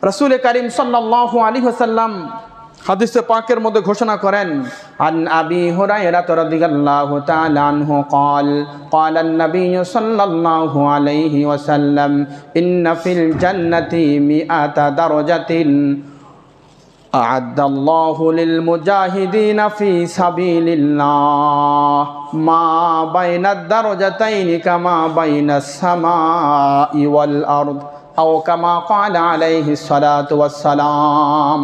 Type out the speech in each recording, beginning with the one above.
রাসূল কারীম সাল্লাল্লাহু আলাইহি ওয়াসাল্লাম হাদিসে পাকের মধ্যে ঘোষণা করেন, আন আবি হুরায়রা রাদিয়াল্লাহু তাআলা আনহু قال قال النبي صلى الله عليه وسلم إن في الجنة 100 درجة أعد الله للمجاهدين في سبيل الله ما بين الدرجتين كما بين السماء والأرض أو كما قال عليه الصلاة والسلام।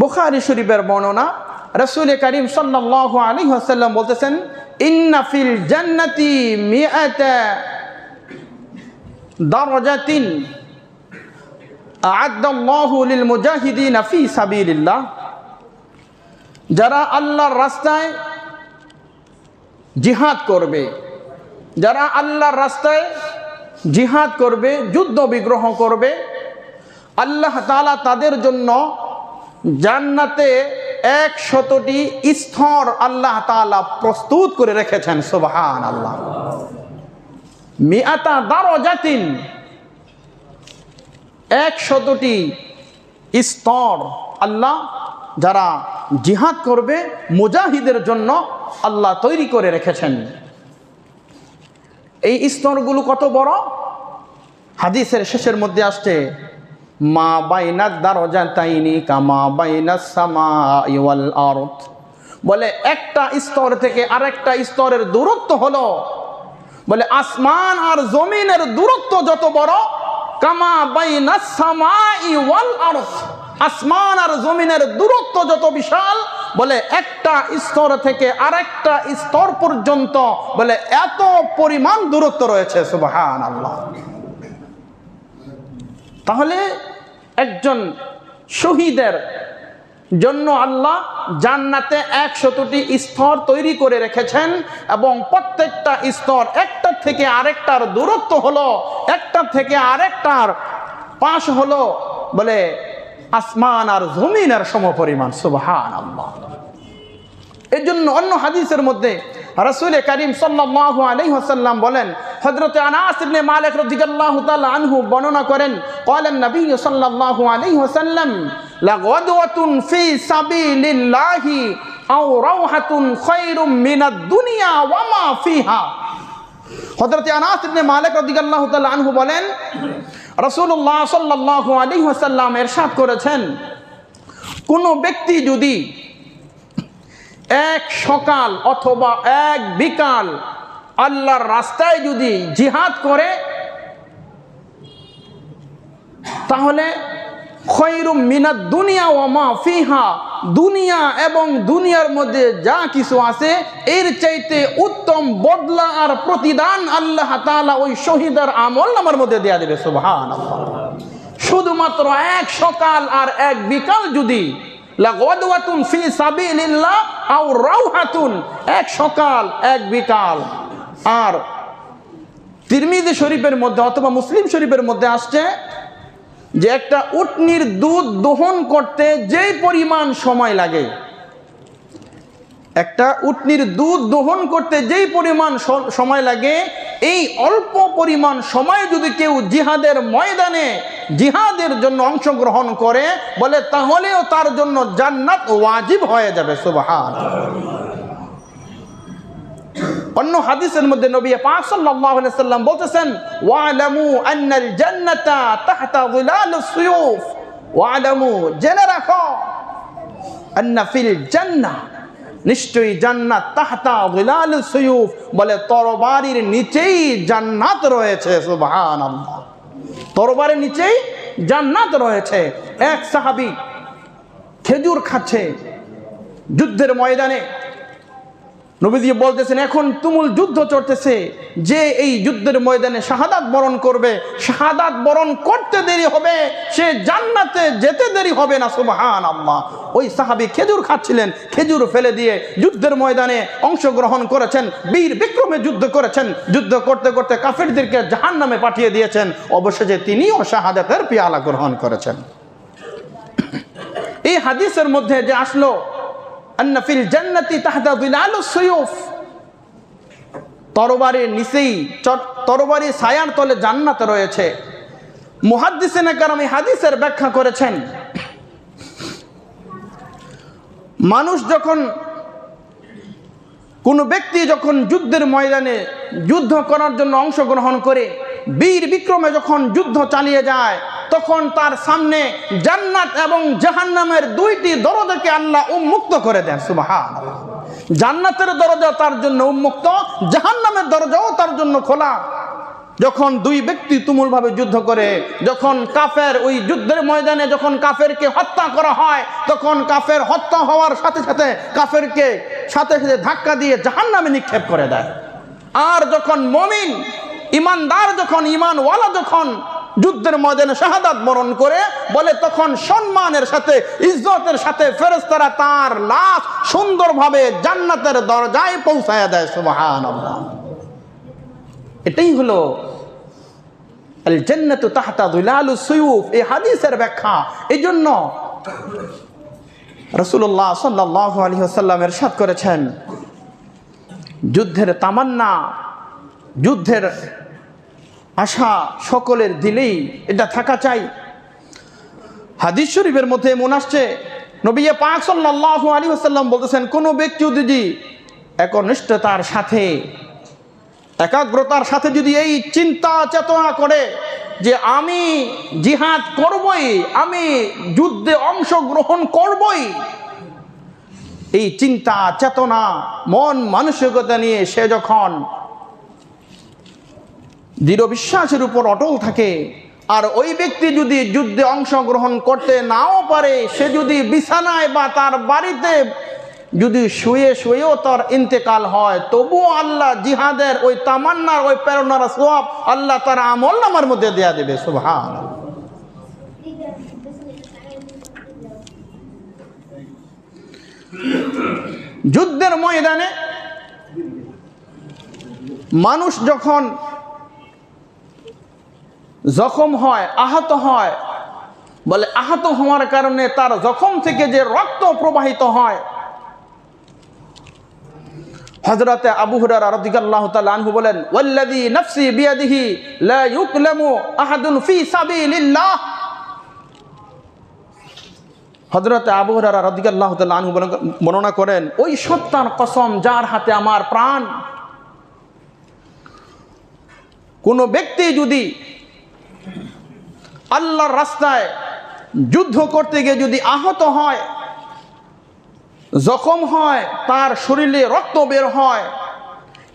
বুখারী শরীফের বর্ণনা, রাসূল কারীম সাল্লাল্লাহু আলাইহি ওয়াসাল্লাম বলতেছেন, ইন্না ফিল জান্নাতি মিআতা দারাজাতিন আ'আদাল্লাহু লিল মুজাহিদিনা ফি সাবিলিল্লাহ। যারা আল্লাহর রাস্তায় জিহাদ করবে, যারা আল্লাহর রাস্তায় জিহাদ করবে, যুদ্ধ বিগ্রহ করবে, আল্লাহ তাআলা তাদের জন্য জান্নাতে 100টি স্তর আল্লাহ তাআলা প্রস্তুত করে রেখেছেন। সুবহানাল্লাহ। মিআতা দারাজাতিন, 100টি স্তর আল্লাহ যারা জিহাদ করবে মুজাহিদের জন্য আল্লাহ তৈরি করে রেখেছেন। এই স্তরগুলো কত বড়? হাদিসের শেষের মধ্যে আসছে, মা বাইনাদ দারাজাতাইনি কামা বাইনাস সামাই ওয়াল আরদ। বলে একটা স্তর থেকে আরেকটা স্তরের দূরত্ব হলো, বলে আসমান আর জমিনের দূরত্ব যত বড়, কামা বাইনাস সামাই ওয়াল আরদ, আসমান আর জমিনের দূরত্ব যত বিশাল, বলে একটা স্তর থেকে আরেকটা স্তর পর্যন্ত বলে এত পরিমাণ দূরত্ব রয়েছে। সুবহানাল্লাহ। তাহলে একজন শহীদের জন্য আল্লাহ জান্নাতে 100টি স্তর তৈরি করে রেখেছেন এবং প্রত্যেকটা স্তর একটা থেকে আরেকটার দূরত্ব হলো, একটা থেকে আরেকটার পাশ হলো বলে আসমান আর জমিনের সমপরিমাণ। সুবহানাল্লাহ। এই জন্য অন্য হাদিসের মধ্যে রাসূল কারীম সাল্লাল্লাহু আলাইহি ওয়াসাল্লাম বলেন, হযরত আনাস ইবনে মালিক রাদিয়াল্লাহু তাআলা আনহু বর্ণনা করেন, ক্বালান নবী সাল্লাল্লাহু আলাইহি ওয়াসাল্লাম লাগাদওয়াতুন ফি সাবিলিল্লাহি আও রাওহাতুন খায়রুম মিনাদ দুনিয়া ওয়া মা ফিহা। হযরত আনাস ইবনে মালিক রাদিয়াল্লাহু তাআলা আনহু বলেন, রাসূলুল্লাহ সাল্লাল্লাহু আলাইহি ওয়াসাল্লাম ইরশাদ করেছেন, কোন ব্যক্তি যদি এক সকাল অথবা এক বিকাল আল্লাহর রাস্তায় যদি জিহাদ করে, তাহলে খায়রুম মিনাদ দুনিয়া ওয়া মা ফিহা, দুনিয়া এবং দুনিয়ার মধ্যে যা কিছু আছে এর চাইতে উত্তম বদলা আর প্রতিদান আল্লাহ তাআলা ওই শহীদের আমলনামার মধ্যে দেয়া দেবে। সুবহানাল্লাহ। শুধুমাত্র এক সকাল আর এক বিকাল যদি, লাগাদওয়াতুন ফি সাবিলিল্লাহ আও রাওহাতুন, এক সকাল এক বিকাল। আর তিরমিজি শরীফের মধ্যে অথবা মুসলিম শরীফের মধ্যে আসছে যে একটা উটনির দুধ দহন করতে যেই পরিমাণ সময় লাগে, একটা উটনির দুধ দহন করতে যেই পরিমাণ সময় লাগে, এই অল্প পরিমাণ সময় যদি কেউ জিহাদের ময়দানে জিহাদের জন্য অংশগ্রহণ করে, বলে তাহলেও তার জন্য জান্নাত ওয়াজিব হয়ে যাবে। সুবহানাল্লাহ। অন্য হাদিসের মধ্যে নবী পাক সাল্লাল্লাহু আলাইহি ওয়াসাল্লাম বলতেছেন, ওয়ালামু আন্নাল জান্নাতা তাহতা যিলালিস সুয়ুফ, ওয়ালামু, জেনে রাখো, আন্না ফিল জান্নাহ, নিশ্চয়ই জান্নাত, তাহতা যিলালিস সুয়ুফ, বলে তরবারির নিচেই জান্নাত রয়েছে। সুবহানাল্লাহ। তরবারির নিচেই জান্নাত রয়েছে। এক সাহাবী খেজুর খাচ্ছে যুদ্ধের ময়দানে, নবীজি বলতেছেন, এখন তুমুল যুদ্ধ চলতেছে, যে এই যুদ্ধের ময়দানে শাহাদাত বরণ করবে, শাহাদাত বরণ করতে দেরি হবে, সে জান্নাতে যেতে দেরি হবে না। সুবহানাল্লাহ। ওই সাহাবী খেজুর খাচ্ছিলেন, খেজুর ফেলে দিয়ে যুদ্ধের ময়দানে অংশগ্রহণ করেছেন, বীর বিক্রমে যুদ্ধ করেছেন, যুদ্ধ করতে করতে কাফেরদেরকে জাহান্নামে পাঠিয়ে দিয়েছেন, অবশেষে তিনিও শাহাদাতের পেয়ালা গ্রহণ করেছেন। এই হাদিসের মধ্যে যে আসলো, আন্না ফিল জান্নাতি তাহতা যিলালিস সুয়ুফ, তরবারির নিচেই, তরবারি ছায়ার তলে জান্নাত রয়েছে। মুহাদ্দিসিনে কেরাম এই হাদিসের ব্যাখ্যা করেছেন, মানুষ যখন, কোনো ব্যক্তি যখন যুদ্ধের ময়দানে যুদ্ধ করার জন্য অংশগ্রহণ করে বীর বিক্রমে যখন যুদ্ধ চালিয়ে যায়, তখন তার সামনে জান্নাত এবং জাহান্নামের দুইটি দরজাকে আল্লাহ উন্মুক্ত করে দেন। সুবহানাল্লাহ। জান্নাতের দরজা তার জন্য উন্মুক্ত, জাহান্নামের দরজাও তার জন্য খোলা। যখন দুই ব্যক্তি তুমুলভাবে যুদ্ধ করে, যখন কাফের ওই যুদ্ধের ময়দানে যখন কাফেরকে হত্যা করা হয়, তখন কাফের হত্যা হওয়ার সাথে সাথে কাফেরকে সাথে সাথে ধাক্কা দিয়ে জাহান্নামে নিক্ষেপ করে দেয়। আর যখন মুমিন ইমানদার, যখন ইমানওয়ালা যখন যুদ্ধের ময়দানে শাহাদাত বরণ করে, বলে তখন সম্মানের সাথে ইজ্জতের সাথে ফেরেশতারা তার লাশ সুন্দরভাবে জান্নাতের দরজায় পৌঁছায়া দেয়। সুবহানাল্লাহ। এটাই হলো আল জান্নাতু তাহতা যিলালুস সুয়ুফ, এই হাদিসের ব্যাখ্যা। এই জন্য রাসূলুল্লাহ সাল্লাল্লাহু আলাইহি ওয়াসাল্লাম ইরশাদ করেছেন, যুদ্ধের তামান্না, যুদ্ধের আশা সকলের দিলেই এটা থাকা চাই। হাদিস শরীফের মধ্যে এমন আসছে, নবী পাক সাল্লাল্লাহু আলাইহি ওয়াসাল্লাম বলতেছেন, কোন ব্যক্তি যদি একনিষ্ঠতার সাথে, একাগ্রতার সাথে যদি এই চিন্তা চেতনা করে যে আমি জিহাদ করবই, আমি যুদ্ধে অংশগ্রহণ করবই, এই চিন্তা চেতনা মন মানসিকতা নিয়ে সে যখন দৃঢ় বিশ্বাসের উপর অটল থাকে, আর ওই ব্যক্তি যদি যুদ্ধে অংশগ্রহণ করতে নাও পারে, সে যদি বিছানায় বা তার বাড়িতে যদি শুয়ে শুয়েও তার ইন্তেকাল হয়, তবুও আল্লাহ জিহাদের ওই তামান্নার ওই প্রেরণার সওয়াব আল্লাহ তার আমলনামার মধ্যে দেয়া দেবে। সুবহানাল্লাহ। যুদ্ধের ময়দানে মানুষ যখন জখম হয়, আহত হয়, বলে আহত হওয়ার কারণে তার জখম থেকে যে রক্ত প্রবাহিত হয়, হযরত আবু হুরায়রা রাদিয়াল্লাহু তাআলা আনহু বলেন, ওয়াল্লাযী নাফসি বিয়াদিহি লা ইউকলামু আহাদুন ফি সাবিলিল্লাহ। হযরত আবু হুরায়রা রাদিয়াল্লাহু তাআলা আনহু বর্ণনা করেন, ওই সত্তার কসম যার হাতে আমার প্রাণ, কোন ব্যক্তি যদি আল্লাহর রাস্তায় যুদ্ধ করতে গিয়ে যদি আহত হয়, জখম হয়, তার শরীরে রক্ত বের হয়,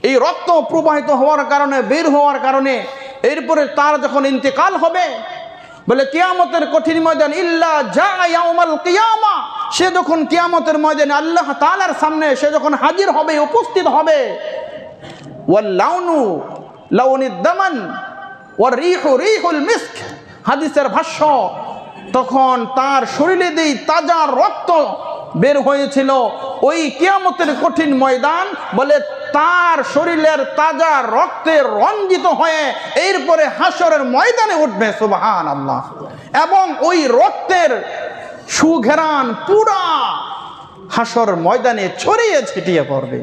এই রক্ত প্রবাহিত হওয়ার কারণে, বের হওয়ার কারণে এরপরে তার যখন ইন্তেকাল হবে, বলে কিয়ামতের কঠিন ময়দান, ইল্লা জা ইয়াউমাল কিয়ামা, সে যখন কিয়ামতের ময়দানে আল্লাহ তাআলার সামনে সে যখন হাজির হবে, উপস্থিত হবে, ওয়াল লাউনু লাউনিদ দামান ওয়ার রিহু রিহুল মিস্ক, হাদিসের ভাষ্য, তখন তার শরীরে যেই তাজা রক্ত বের হয়েছিল, ওই কিয়ামতের কঠিন ময়দান, বলে তার শরীরের তাজা রক্তে রঞ্জিত হয়ে এরপরে হাসরের ময়দানে উঠবে। সুবহানাল্লাহ। এবং ওই রক্তের সুঘেরান পুরা হাসর ময়দানে ছড়িয়ে ছিটিয়ে পড়বে।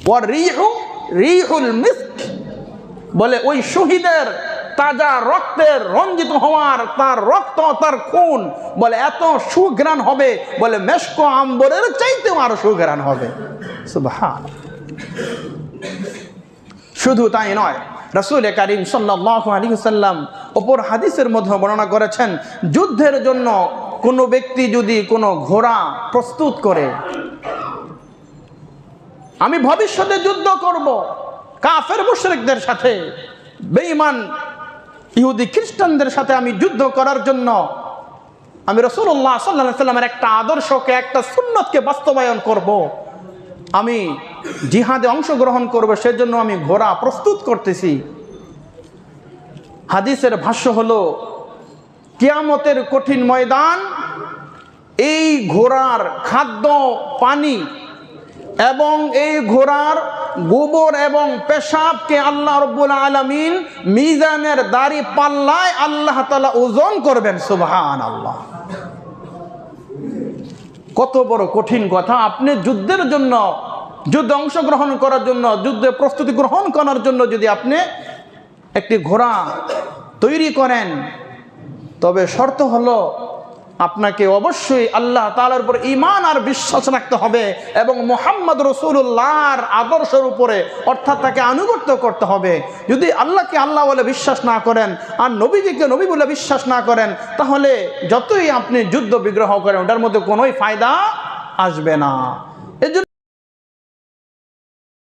ওয়ার রিহু রিহুল মিস্ক, বলে ওই শহীদের তাজা রক্তের রঞ্জিত হওয়ার তার রক্ত, তার খুন, বলে এত সুঘ্রাণ হবে, বলে মেশক আম্বরের চাইতেও আরো সুঘ্রাণ হবে। সুবহানাল্লাহ। শুধু তাই নয়, রাসূল কারীম সাল্লাল্লাহু আলাইহি ওয়াসাল্লাম অপর হাদিসের মধ্যে বর্ণনা করেছেন, যুদ্ধের জন্য কোনো ব্যক্তি যদি কোনো ঘোড়া প্রস্তুত করে, আমি ভবিষ্যতে যুদ্ধ করব কাফের মুশরিকদের সাথে, বেঈমান ইহুদি খ্রিস্টানদের সাথে আমি যুদ্ধ করার জন্য আমি রাসূলুল্লাহ সাল্লাল্লাহু আলাইহি ওয়াসাল্লামের একটা আদর্শকে, একটা সুন্নতকে বাস্তবায়ন করব, আমি জিহাদে অংশগ্রহণ করব, সেজন্য আমি ঘোড়া প্রস্তুত করতেছি। হাদিসের ভাষ্য হলো, কিয়ামতের কঠিন ময়দান এই ঘোড়ার খাদ্য পানি এবং এই ঘোড়ার গোবর এবং পেশাবকে আল্লাহ রাব্বুল আলামিন মিজানের দাড়ি পাল্লায় আল্লাহ তাআলা ওজন করবেন। সুবহানাল্লাহ। কত বড় কঠিন কথা! আপনি যুদ্ধের জন্য, যুদ্ধে অংশগ্রহণ করার জন্য, যুদ্ধে প্রস্তুতি গ্রহণ করার জন্য যদি আপনি একটি ঘোড়া তৈরি করেন, তবে শর্ত হলো আপনাকে অবশ্যই আল্লাহ তাআলার উপর ঈমান আর বিশ্বাস রাখতে হবে এবং মুহাম্মদ রাসূলুল্লাহর আদর্শের উপরে অর্থাৎ তাকে আনুগত্য করতে হবে। যদি আল্লাহকে আল্লাহ বলে বিশ্বাস না করেন আর নবীজিকে নবী বলে বিশ্বাস না করেন, তাহলে যতই আপনি যুদ্ধ বিগ্রহ করেন ওটার মধ্যে কোনোই ফায়দা আসবে না। এজন্য